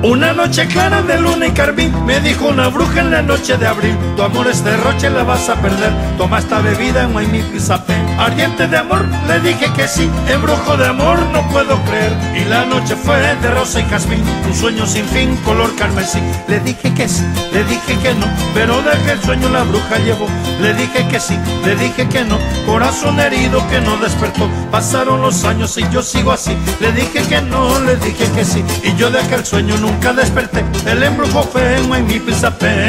Una noche clara de luna y carmín, me dijo una bruja en la noche de abril: tu amor es derroche, la vas a perder, toma esta bebida en Guaymipizape. Ardiente de amor, le dije que sí, embrujo de amor, no puedo creer. Y la noche fue de rosa y jazmín, un sueño sin fin, color carmesí. Le dije que sí, le dije que no, pero de aquel sueño la bruja llevó. Le dije que sí, le dije que no, corazón herido que no despertó. Pasaron los años y yo sigo así. Le dije que no, le dije que sí, y yo de aquel sueño nunca desperté. El embrujo fue en Guaymipizape.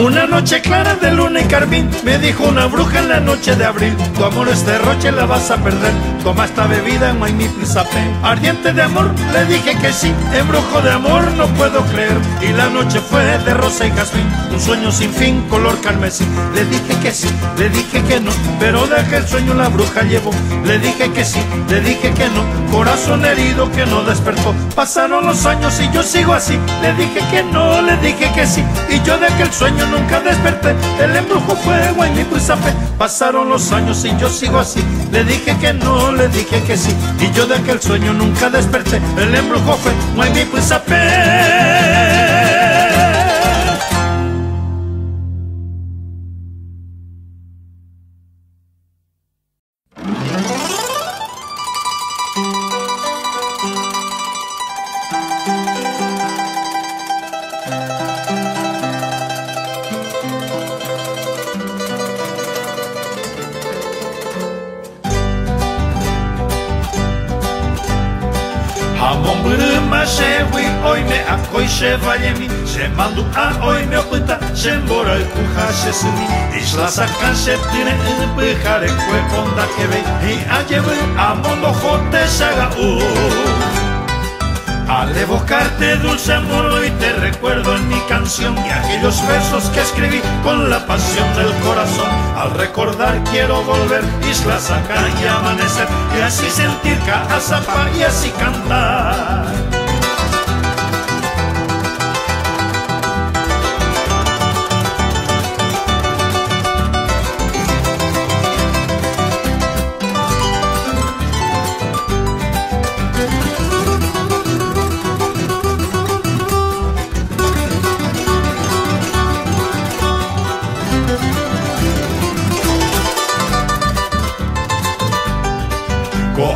Una noche clara de luna y carmín, me dijo una bruja en la noche de abril: tu amor es derroche, la vas a perder, toma esta bebida en Guaymipizape. Ardiente de amor, le dije que sí, embrujo de amor, no puedo creer. Y la noche fue de rosa y jazmín, un sueño sin fin, color carmesí. Le dije que sí, le dije que no, pero de aquel sueño la bruja llevó. Le dije que sí, le dije que no, corazón herido que no despertó. Pasaron los años y yo sigo así. Le dije que no, le dije que sí, y yo de aquel sueño nunca desperté. El embrujo fue Guaymipizape. Pasaron los años y yo sigo así. Le dije que no, le dije que sí, y yo de aquel sueño nunca desperté. El embrujo fue Guaymipizape. Hamon bruma shewi oime akoi shevayemi, shemandu a oime opita, shembora el puja shesumi. Isla sacan shetine pujare kwe onda kebe, y ayebu amondo jote shaga Al evocarte dulce amor hoy te recuerdo en mi canción y aquellos versos que escribí con la pasión del corazón. Al recordar quiero volver, isla sacar y amanecer, y así sentir Caazapá y así cantar.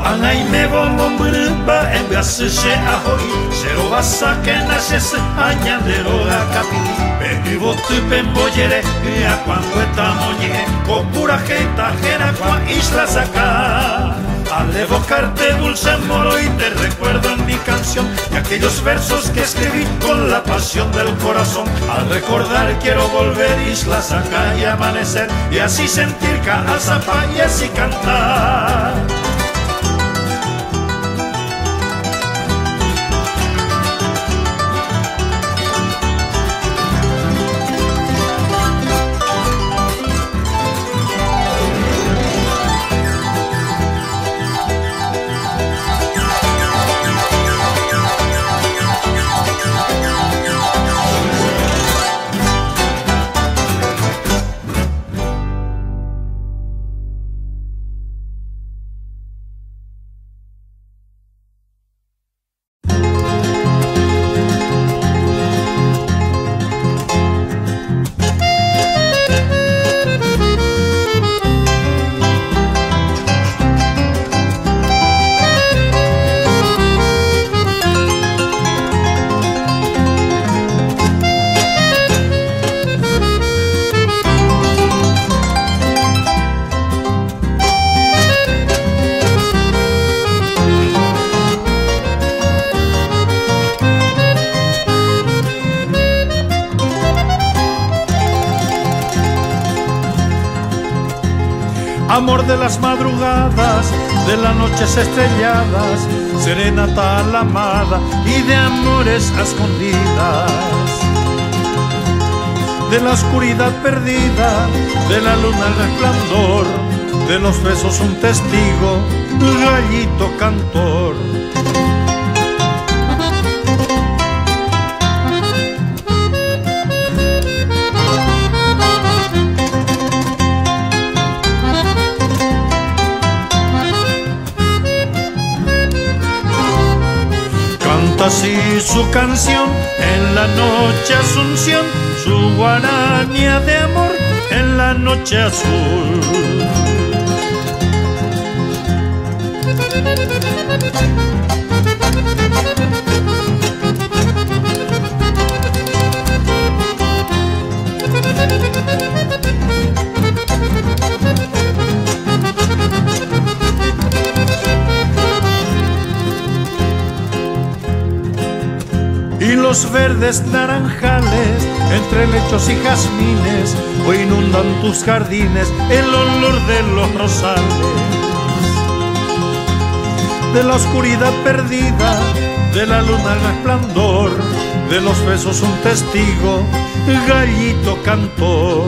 Anai me bombon brumba en gashe ahoy, cero basa que naces añadero a capili. Pepivo tu pemboyere, a cuando estamos ye, con pura jeta jera cua isla saca. Al evocarte dulce amor hoy te recuerdo en mi canción y aquellos versos que escribí con la pasión del corazón. Al recordar quiero volver, isla saca y amanecer, y así sentir Caazapá y así cantar. Amor de las madrugadas, de las noches estrelladas, serenata a la amada y de amores a escondidas. De la oscuridad perdida, de la luna el resplandor, de los besos un testigo, gallito cantor. así su canción en la noche Asunción, su guaranía de amor en la noche azul. Y los verdes naranjales, entre lechos y jazmines, hoy inundan tus jardines el olor de los rosales. De la oscuridad perdida, de la luna el resplandor, de los besos un testigo, gallito cantor.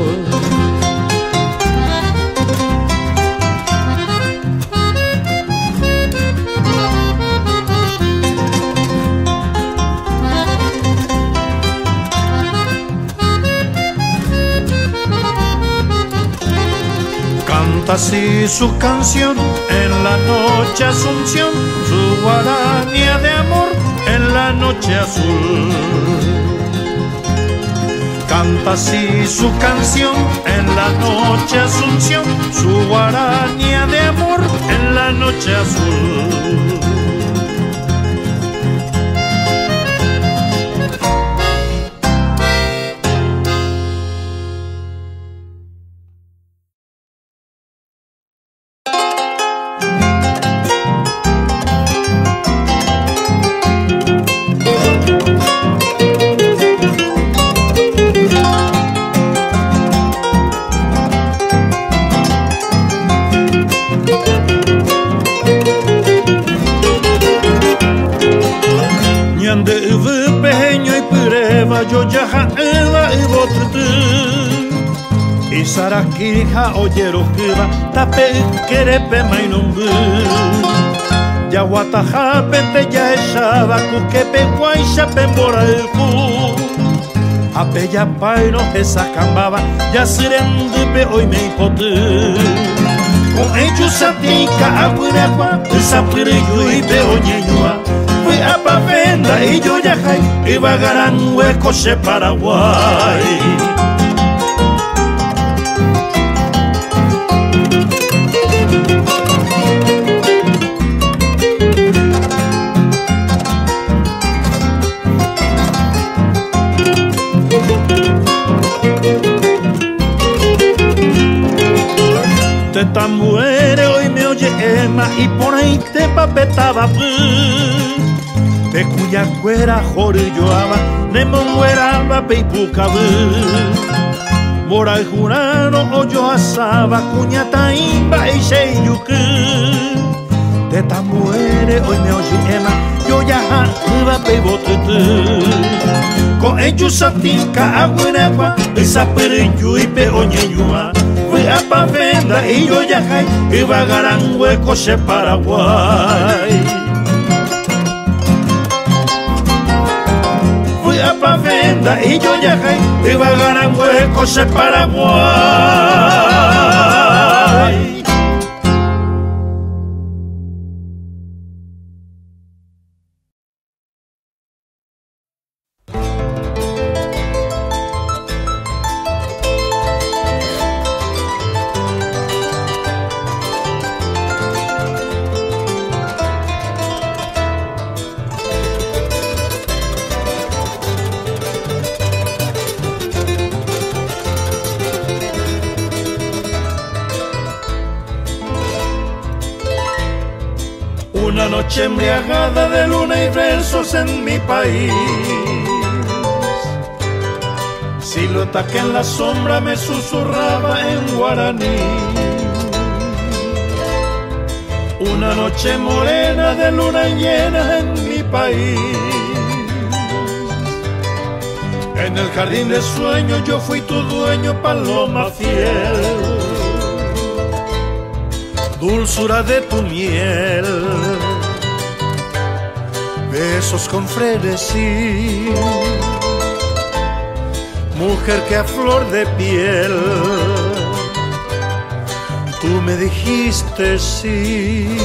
Canta así su canción en la noche Asunción, su guaranía de amor en la noche azul. Canta así su canción en la noche Asunción, su guaranía de amor en la noche azul. Sarakirija oyero kiba tape kerepe mainumbu Yaguataja pente ya eshaba kukepe guaisha pembora el ku Apeya paino esa cambaba ya sirendupe hoy me hipotu Con ellos satica apureagua esa pirillo y peoñeñua Fui a pavenda y yo ya jai iba garan hueco se Paraguay Muere hoy me oye Emma y por ahí te papetaba de cuya cuera jorilloaba ne mongueraba peipucaba Bora jurano o yo asaba cuña taimba y sheyuku de tan muere hoy me oye Emma yo ya iba peibotutu con ellos satica agüeragua esa perillo y peoñeñua Fui a pavenda y yo ya jai iba a garan hueco se Paraguay Fui a pavenda y yo ya jai iba a garan hueco se Paraguay Una noche embriagada de luna y versos en mi país Silueta que en la sombra me susurraba en guaraní Una noche morena de luna llena en mi país En el jardín de sueños yo fui tu dueño, paloma fiel Dulzura de tu miel Besos con frenesí Mujer que a flor de piel Tú me dijiste sí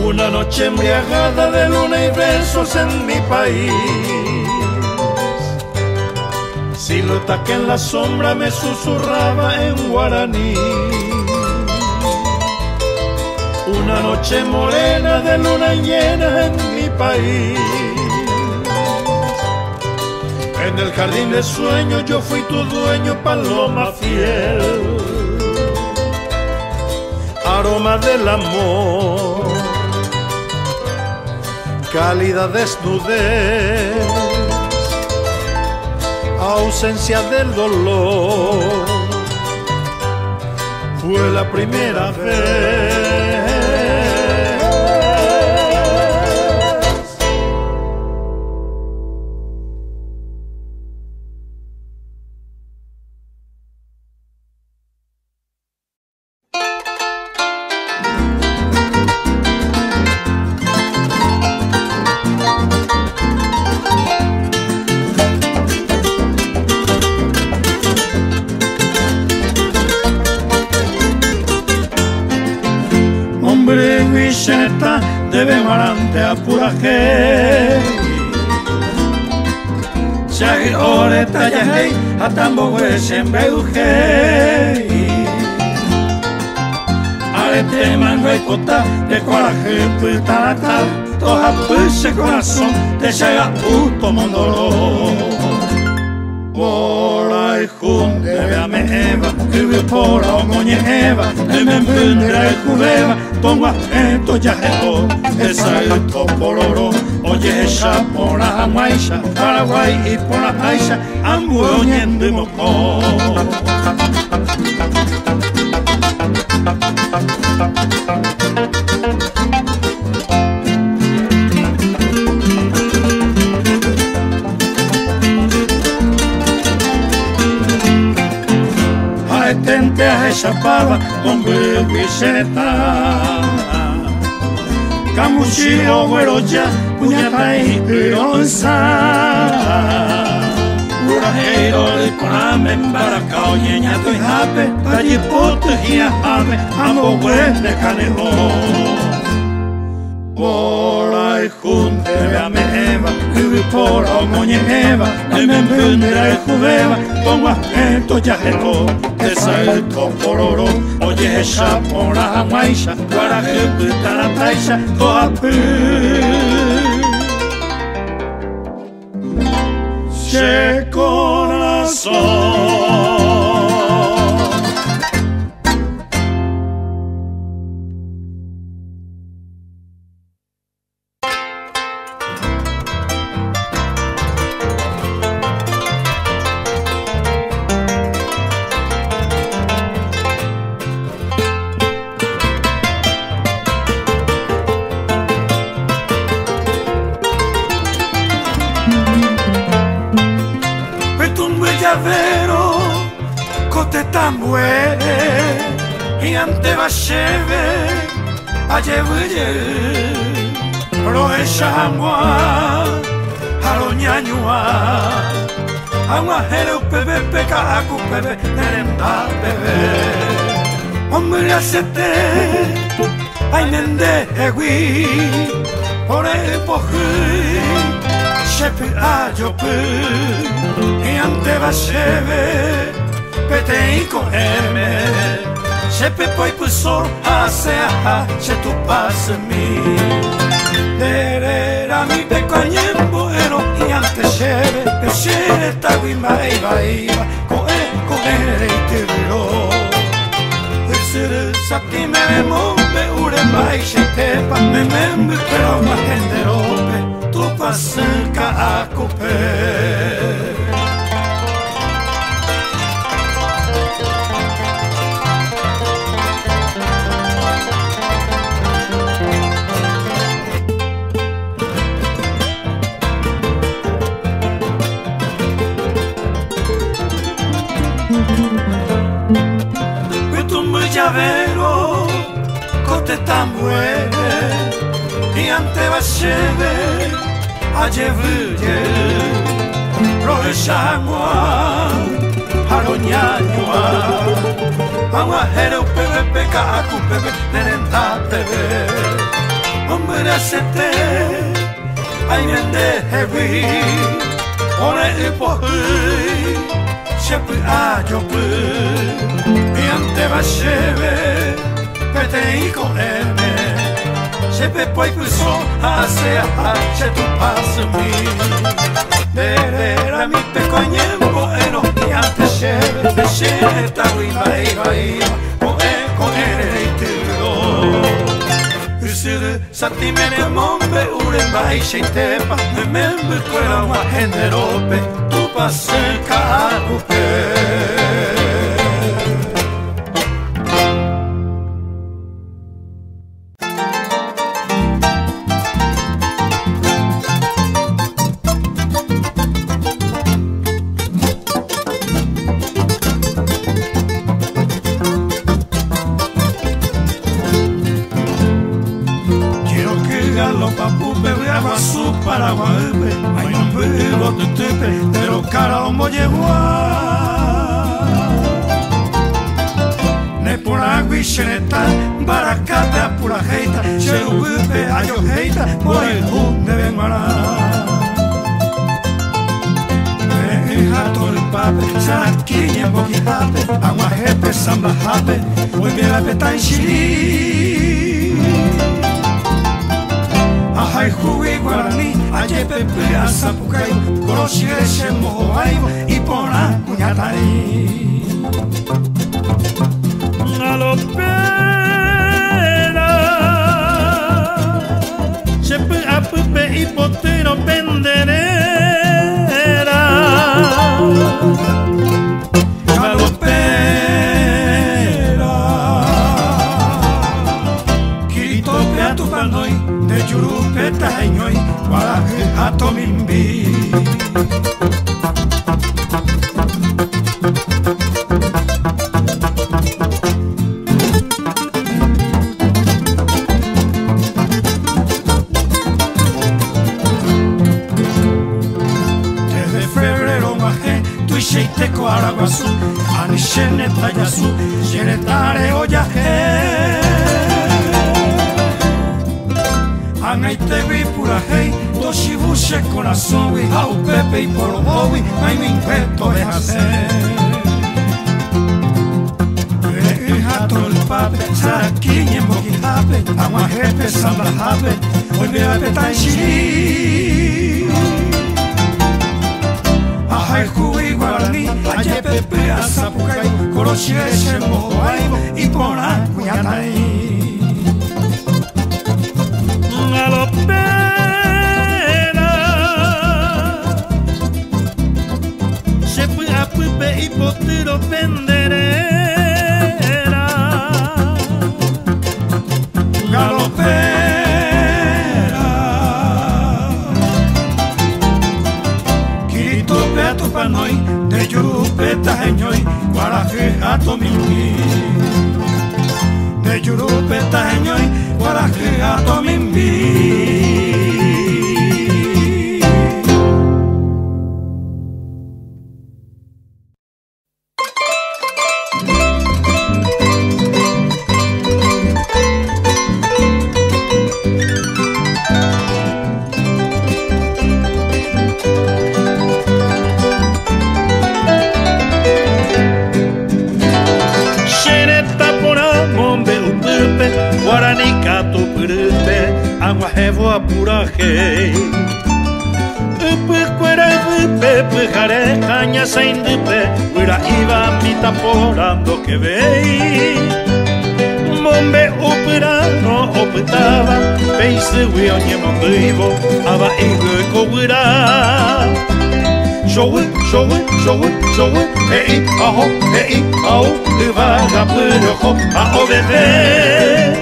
Una noche embriagada de luna y besos en mi país, silueta que en la sombra me susurraba en guaraní. Una noche morena de luna llena en mi país, en el jardín de sueños yo fui tu dueño, paloma fiel. Aroma del amor, cálida desnudez, ausencia del dolor, fue la primera vez. De Bemarante a Purajé, Shagir Oreta Yahey, Atambogue Shembedujé, Arete Manguay Cota, de Coraje, Putarata, Toja Puse Corazón, de Shaga Uto Mondoro. Por ahí junte, veame Eva, vive por Omoñe Eva, el membundera y judeva, toma esto ya esto, esa esto por oro, oye esa por la Jamaisha, Paraguay y por la Aisha, ambuñen de moco. Tente a esa pava, hombre Vicenta. Camuchillo, güero ya, puñata y pironza. Urajero de Coname, Embaracao, Ñeñato y Jape, Tallipote y Ajame, ambos güeyes de Canelón. Por ahí junte, veame Eva, vive por Omoñe Eva, el membundera y judeva, toma esto ya esto, esa esto por oro, oye esa por la Jamaisha, Guaraje, Putarataisha, Toapú. Che corazón. Y ante Basheve, Ayebuye, Roeshamwa, Haroñañua, Aguajero Pebe, Peca, Acupebe, Nerenda Bebe, Hombre Acete, Ainende Egui, Ore Poji, Shepi Ayopu, y ante Basheve, Pete y cogerme, se pepo y pusor, hace ajá, se tu pase mi. Derera mi pequeño embuero y antes lleve, el chere está guimba y va, coger y te viró. El ser sati me mombe, uremba y se tepa, me membe, pero más genderope, tu pasenca a coper. Llavero, cote tan muere, y ante Basheve, Ayebuye, Roeshamwa, Haroñañua, Aguajero Pebe, Peca, Acupebe, Nerenda Bebe, hombre sete ai mende heavy ore epohi shepu a jopu miante va sheve pete iko eme shepe poi puso a se a che tu pasumi Dera mi pecoñembo eno miante sheve sheve ta wi vai con ereituro Usuru sati mene mombe ure vai sheitepa membe kwera wa henderope tu passe ka upe Paraguay, hay un pueblo de tepe, pero caramba llegó Ne pura guisheneta, baracate a pura heita, cherupe a yo heita, por el hum de Benguara. Jato el pape, saraquiña boquijape, aguajepe, sambajape, hoy me la petan chili. Ajay jugué guaraní, ayer pepe a sapucay, conociese mojoaibo y pona cuñatay. Galopera, chepe a pupe y potero penderera. Galopera, Kirito peatu panoi, de Yurupe tañoi, guaraje atomimbi. Sheiteko araguazu, anishene tayazu, shenetare oyaje. Angaite vi purahei, toshibushe corazowi, au pepe y porobowi, ay mi inquieto de hacer. Jato el pape, saraquiñe moquijape, aguajepe, sambajape, hoy me apetan shiri. Ajay jugué guaraní, ayer pepe a sapucay, conociese mojoaibo y pona cuñatay. Galopera, chepe a pupe y potero penderera. Galopera, Panoi, de Yurupe tañoi, guaraje atomimbi. De Yurupe tañoi, guaraje atomimbi. Aguajevo apuraje Upe cuera upe pujare caña saindupe Uira iba mita porando que vei Mombe upura no oputaba Peise uionye mondivo Aba igu kowira Showe, showe, showe, showe Hei, aho, Uvaga purojo, aho bebe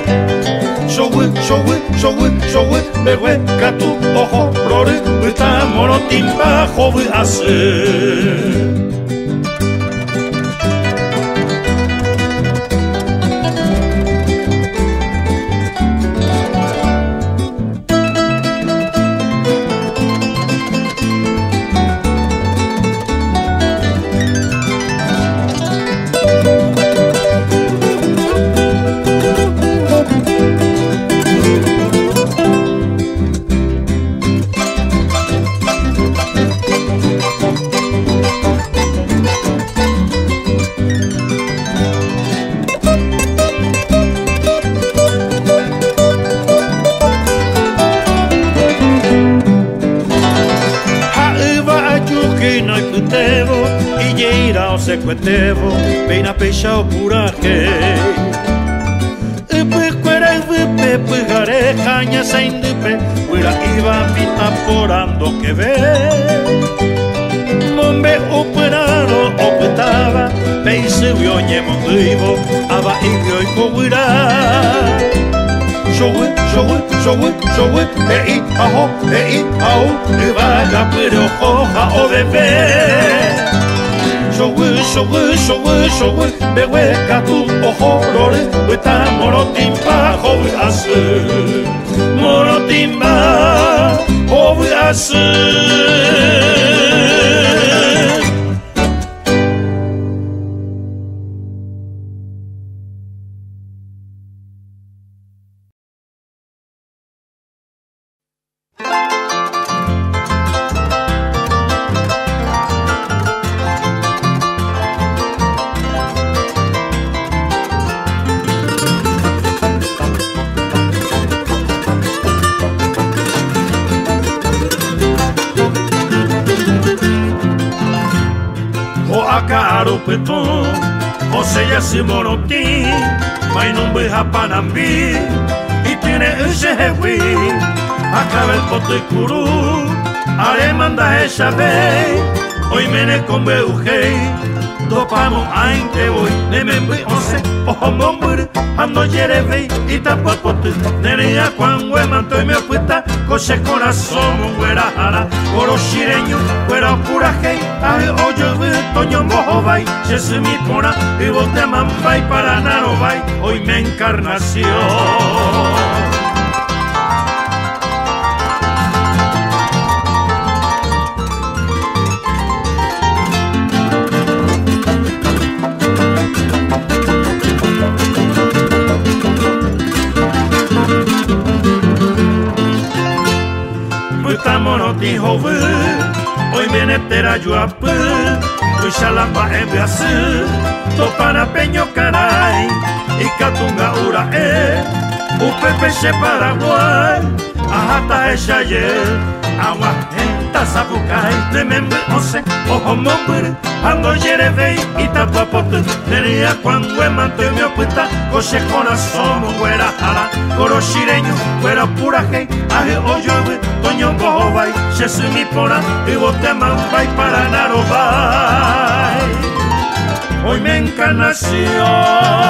Showe, showe, showe, showe, berwe, katu, ojo, rore, eta morotimba, jove, ase. tevo, bem na peixa o puraque. Pecuera y pegare caña sem de pe, huira iba pita porando que ve. Mombe operado opetaba, peise vioñe mondivo, aba ibio y coguira. Showe, ei, aho, e vaga pero hoja o bebé. Showe, behueca tu ojorore, hueta morotimba, hoviase. Morotimba, hoviase. Caro peton, o seja se moroti, mas não berra panambi, e tiene esse rewi, acaba el pote curu, aremanda essa vez, oi mene com meu rei, topamos ainte voy, nemembe onse, ojo mombur, ando jerevei, e tapo pote, nerea quando é manto e meu puta, coche coração, guera jara, coro xireño, guera pura rei, ai ojo toño mojo vai, se se mi pona, e bote mambay para naro vai, hoy me encarnación. Dijo hoy viene tera yuapı, Uixalapa embeaçı, topana peño caray, y catunga ura o pepeche Paraguay, ajata echaye, agua enta sabucay, nemembe once, ojo mombur, ando yerevei, y tapuapote, neria cuando emanto y mi oputa, coche corazón, güera jala, coro xireño, güera pura hey, aje oyo, toño bojo vai, se mi pona, y bote mambay para naro vai, hoy me encarnación.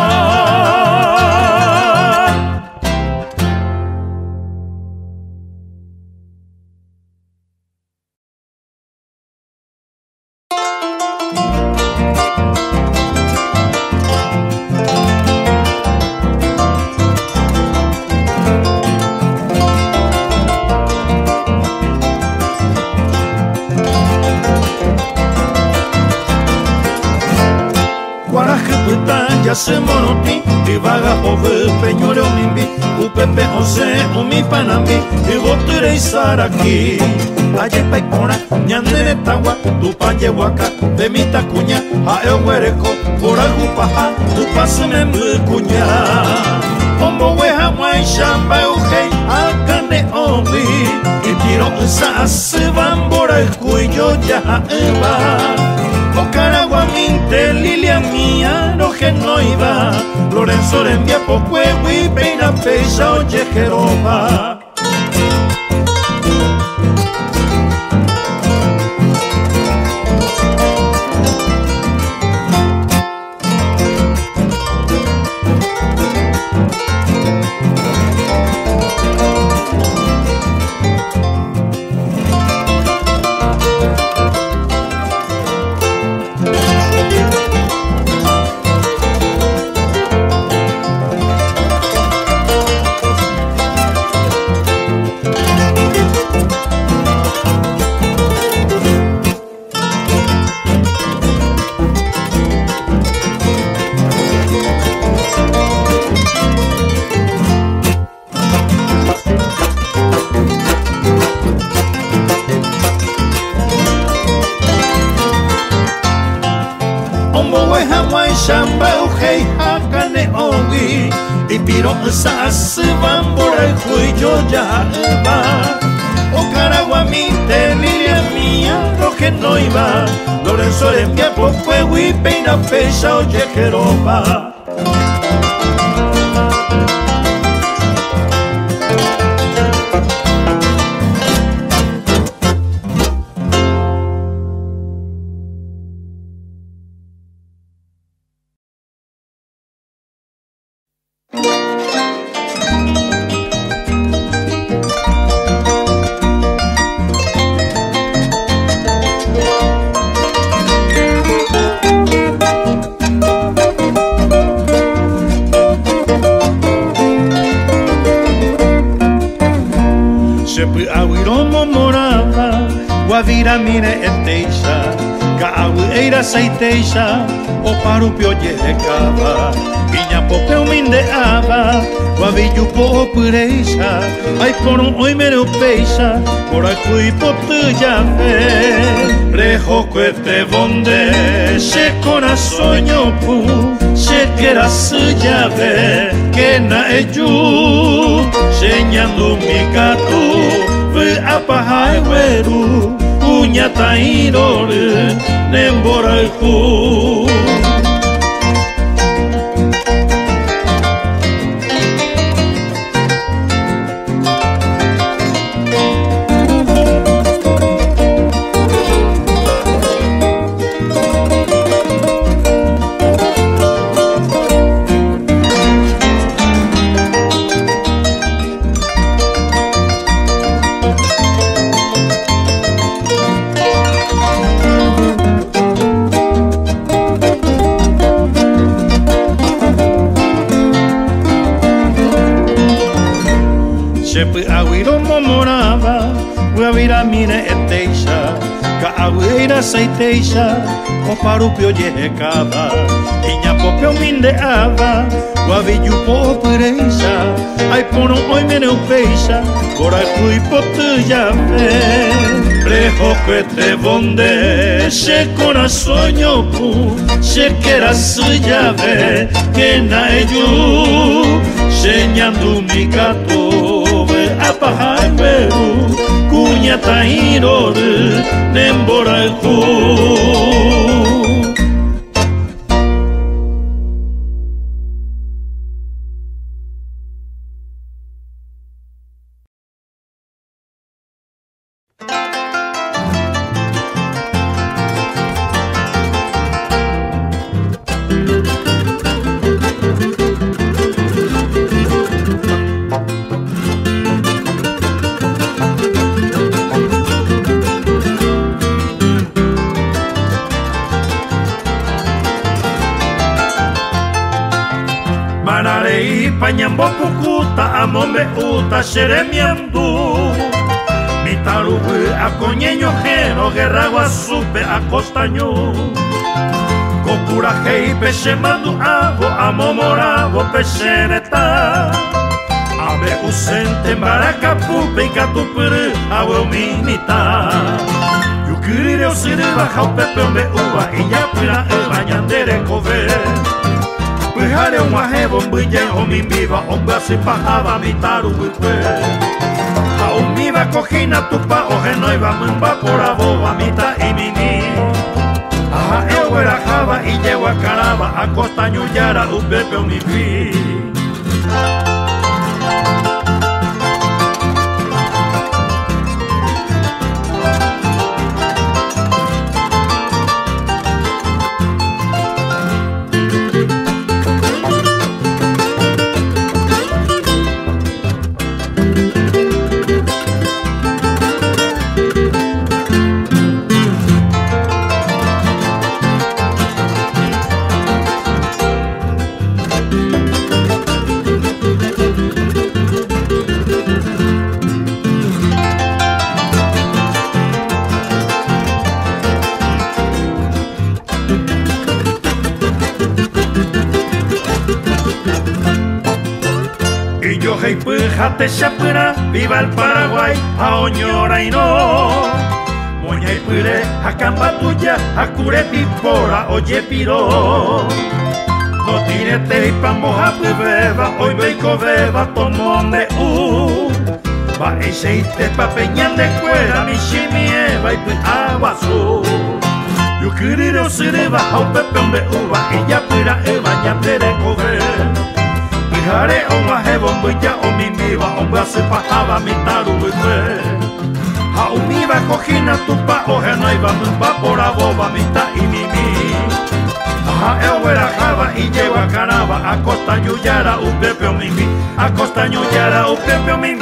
Se moroti, y vaga ove, peñore o mimbi, u pepe once, u mi panambi, y boture y saraki. Ayepa y pona, ñandere tagua, tu paye huaca, de mi tacuña, a el huereco, por agupaja, tu pase me cuña. Hombo weha guay, shamba ujei, akane obi, y tiro esa se van por el cuello ya eva. O Caragua minte, Lilia mía, no que no iba, Lorenzo le envía poco y peina pecha oye Jeroba. Shamba ujei hakane ongi, y piro sa se van por el cuello ya va. O Caragua minte, Lilia mía, que no iba Lorenzo de Miapo fue huipeina pecha oye jeroba. Guavira mire eteixa, Caueira seiteixa, o parupio yecaba, Viña popeu mindeaba, Guavillo po pureixa, ai por un oi mereu peixa, por acui potu ya fe. Rejo cuete bonde, se corazoño pu, se quera se llave, que na eju, señando mi gato. Apa haiweru punya tairore nemboraiku. Guavira mine eteixa, Caueira seiteixa, o parupio yecaba, Viña popeu mindeaba, Guavillo po pureixa, ai por un oi meneu peixa, por acui potu ya fe. Rejo cuete bonde, se corazoño pu, se quera se llave, que na eju, señando mi gato, apa haiweru, kunya tairore nemboraiku. Panyambo pukuta amombe uta xeremiandu Mitarubu akoñeño jero guerragua supe acostañu Kokura hei pexe mandu avo amomoravo pexereta Abe usente mbaracapupe ikatupuru awe minita Yukirire osiri bajau pepe ombe uva Iyapira bañandere kove Pujare un wahevo mbuye omimbiva Omba si pajaba mitarubu kwe Aumiva cojina tupa ojenoiva mumba por aboba mita y mini Aha ewera java y llego a caraba a costa ñuyara un pepe mi fi Jate Chapura, viva el Paraguay, a Oñora y no. Moña y Pure, a Cambatuya, a Curepipora, oye piro. No tirete y pamboja beba, hoy beico beba, tomome Va e seite pa peñal de cuera mi shimie va y aguazo. Yo quería ser bajo pepón de uva y ya pira e baña tere coger. Pijare o maje bombo ya o mi miva o va se pajaba mi taru y fue. A un miva cojina tu pa o no iba va por a boba mi ta y mi Aha eu era java y llego a caraba a costa yuyara u pepe o mi a costa yuyara u pepe o mi